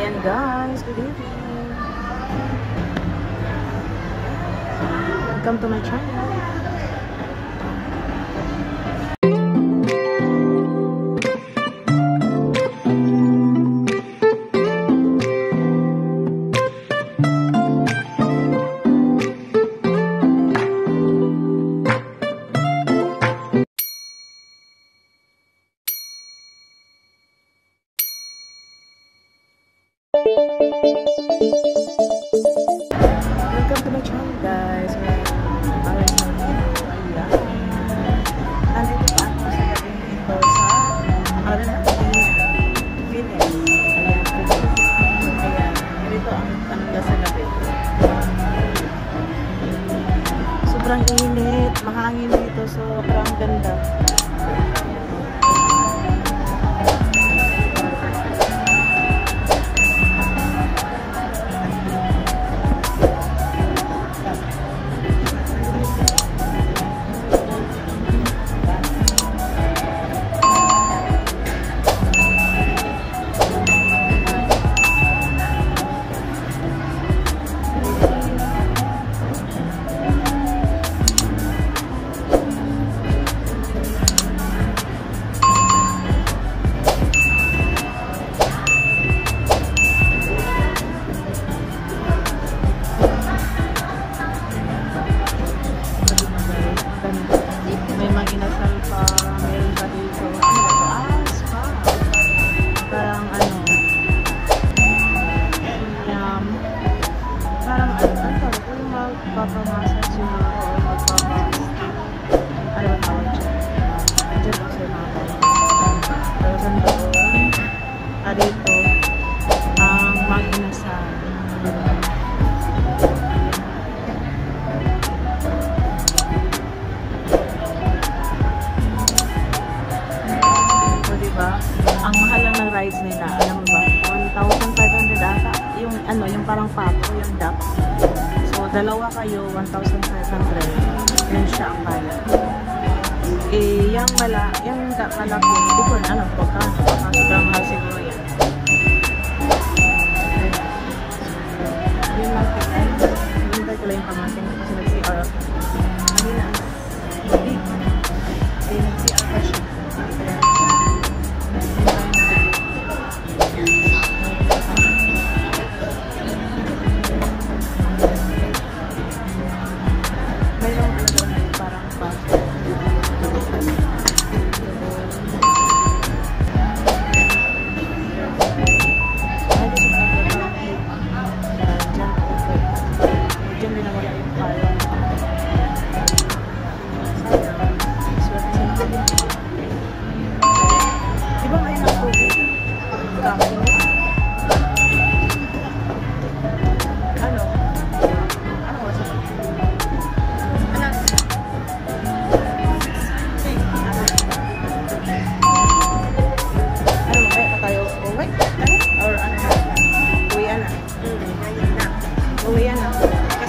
Ayan guys, good evening. Welcome to my channel. Welcome to my channel guys. Nandito pa ako sa gabi dito sa Phoenix. Ayan, ayan. Ganito ang kanila sa gabi. Sobrang init, mahangin dito, sobrang ganda. Magpapamasa siguro o magpapamasa. Ano ba tawag dyan? Dyan ako sa mga tapos ang doon, dito, ang mag-inasal. So, diba? Ang mahal lang ng rides nila, alam mo ba? 1,500 ata. Yung, ano, yung parang papo, yung duck. Dalawa kayo, 1,500. Yun siya ang bayad. Eh, yung malaki, hindi ko na alam pagkano. Sobrang mahal siguro yan. Yun lang kaya. Hintay ko lang yung pamating kasi nag-CR ako. Hindi na. Hindi nag-CR pa siya.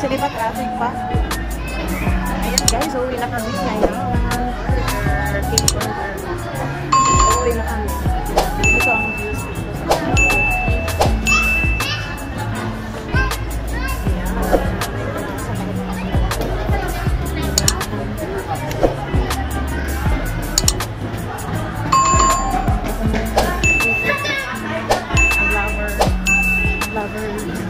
Kasi di ba traffic pa? Ayan guys, uwi na kami ngayon. Uwi na kami. Ito ang views dito. Lover.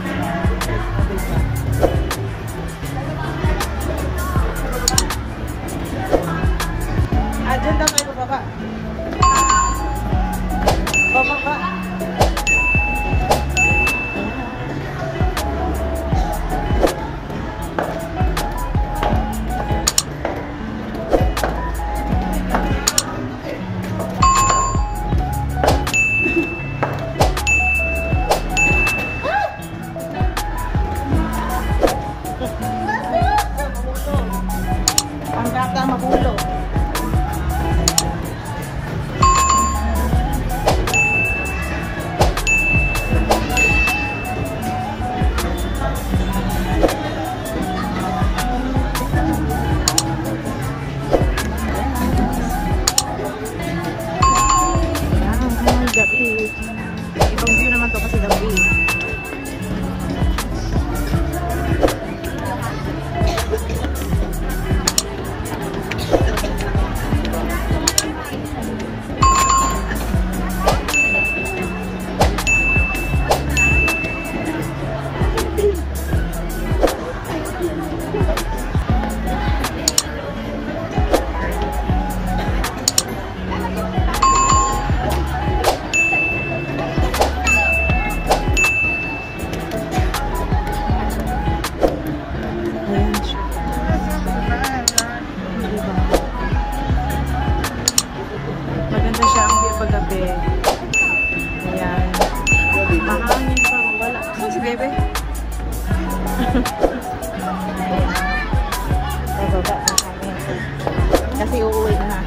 Sige, be. Bababa na kami. Kasi uuwi na.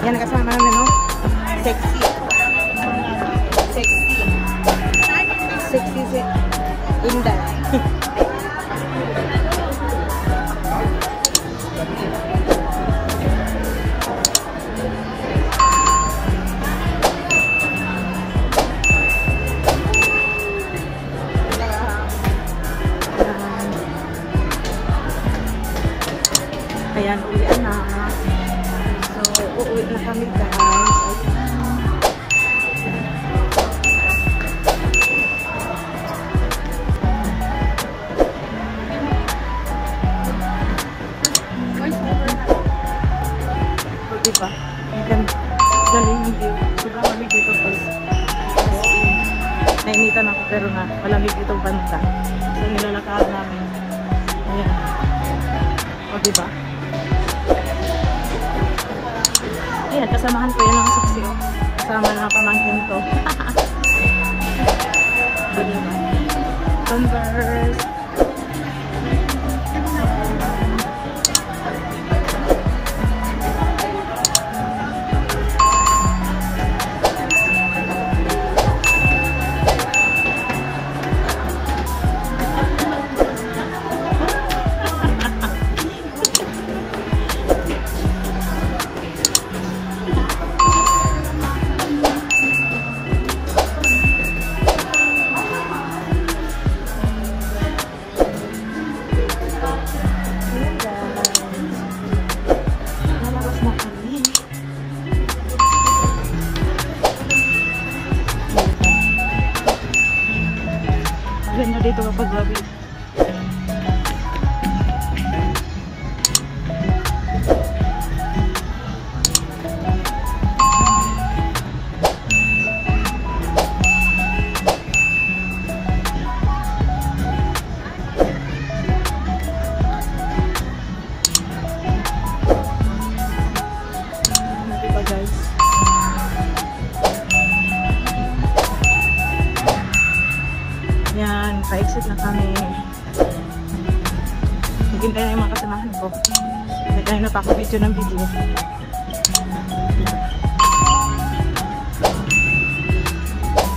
Yan, kasama namin, no? Sexy. Sexy. Sexy si Inday. Ayan, uwian na. So, uuwi na kami, guys. Diba? Galing yung view. Sobrang lamig dito, guys. Nainitan ako, pero nga, malamig itong banda. So, nilalakaran namin. Ayan. O, diba? Ayan, kasamahan ko yun ang saksi. Kasama na pamangkin ko. Converse. Ganda dito kapag gabi. Diba, guys? Yan, pa-exit na kami. Naghintay na yung mga kasamahan ko. Nagkain na pa ako video ng video.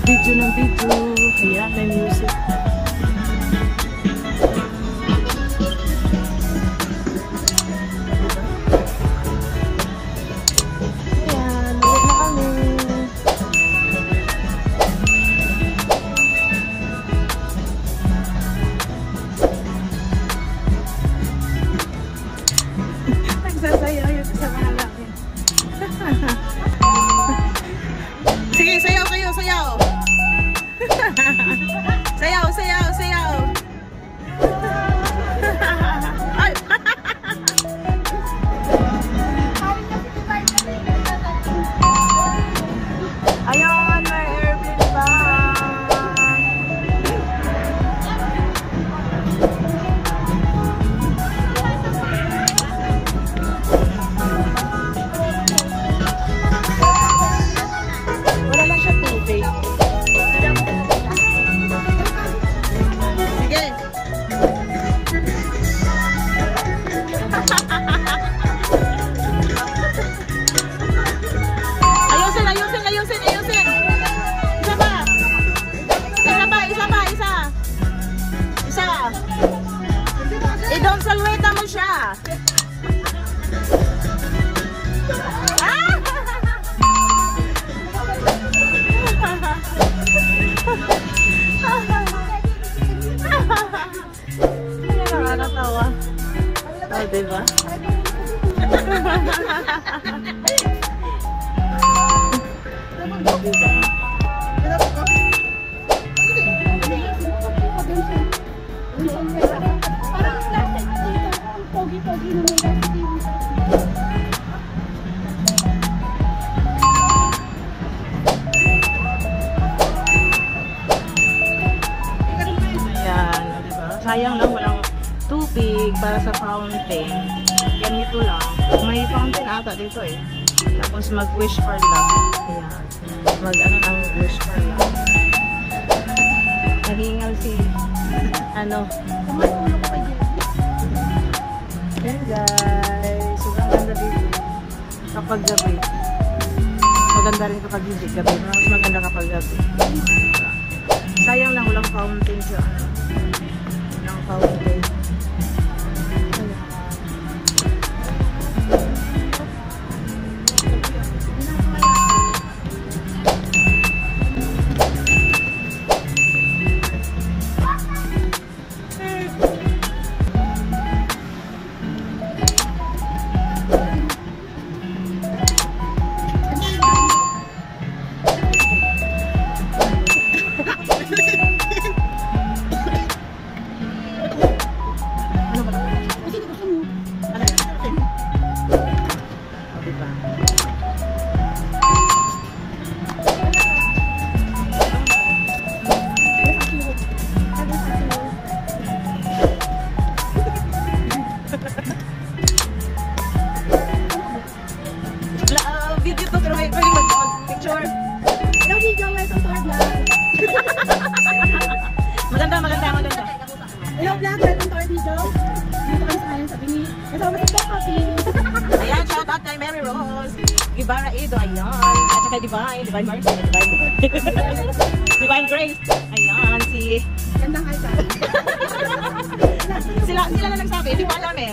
Video ng video. Ayan, may music. Ayan, ulit na kami. Nagsasayaw yun sa mga namin. Sige, sayaw kayo, sayaw. Sayaw, sayaw, sayaw. Ay! Ayun, may airplane pa. Wala lang siya tubig. Sige. Ayusin, ayusin, ayusin, ayusin. Isa pa. Isa pa, isa pa, isa. Isa. I-down salweta mo siya. Ah! Nakakatawa. Oh, diba? Ayan, diba? Sayang lang walang tubig para sa fountain. Ganito lang. May fountain ata dito eh. Tapos mag-wish for luck. Ayan. Mag-ano ng wish for luck. Naghingal si, ano. Ayan guys. Sobrang ganda dito. Kapag gabi. Maganda rin kapag hindi gabi. Mas maganda kapag gabi. Sayang lang walang fountain siya. Walang fountain. Video to pero may mag-picture. Maganda. Hello vlog, welcome to our video. Dito kami sa kanan sa Bini. Kasama sa coffee. Ayan, shout out kay Mary Rose. Gibara Edo, ayan. At saka Divine Mercy. Divine Grace. Ayan, si... Gandang hi ka. Sila na nagsabi, hindi ko alam eh.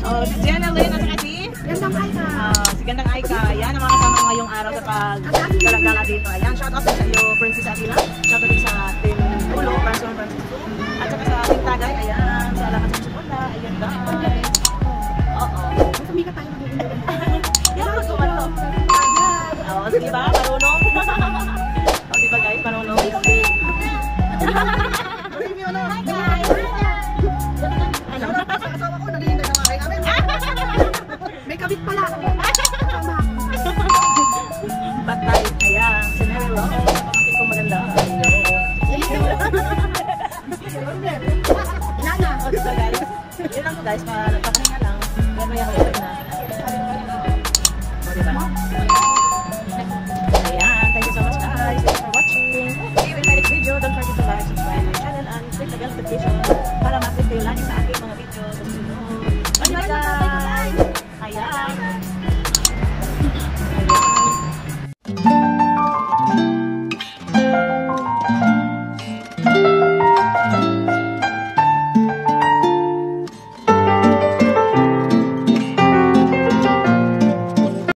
Oh, si Jenna Lynn at saka si... Gandang hi ka. Si Gandang Aika. Ayan, ang mga kasama ko ngayong araw sa pag-galagala dito. Ayan, shout out sa iyo, Princess Avila. Shout out din sa Team Ulo, Franson Francisco. At saka sa Team Tagay. Ayan, sa Lakas ng Sukola. Ayan, guys. Oo. Sumika tayo mag-iinda. Yan, magkuman to. Oo, sige ba? Marunong? O, diba guys? Marunong? Review na. Hi guys. Ano? Kasama ko, nag-iinda na mga namin. May kabit pala. Patay. Ayan, si Mary Rose. Pamakin ko maganda. Nana. O, diba guys? Yun lang guys, nagpapahinga lang. Yan,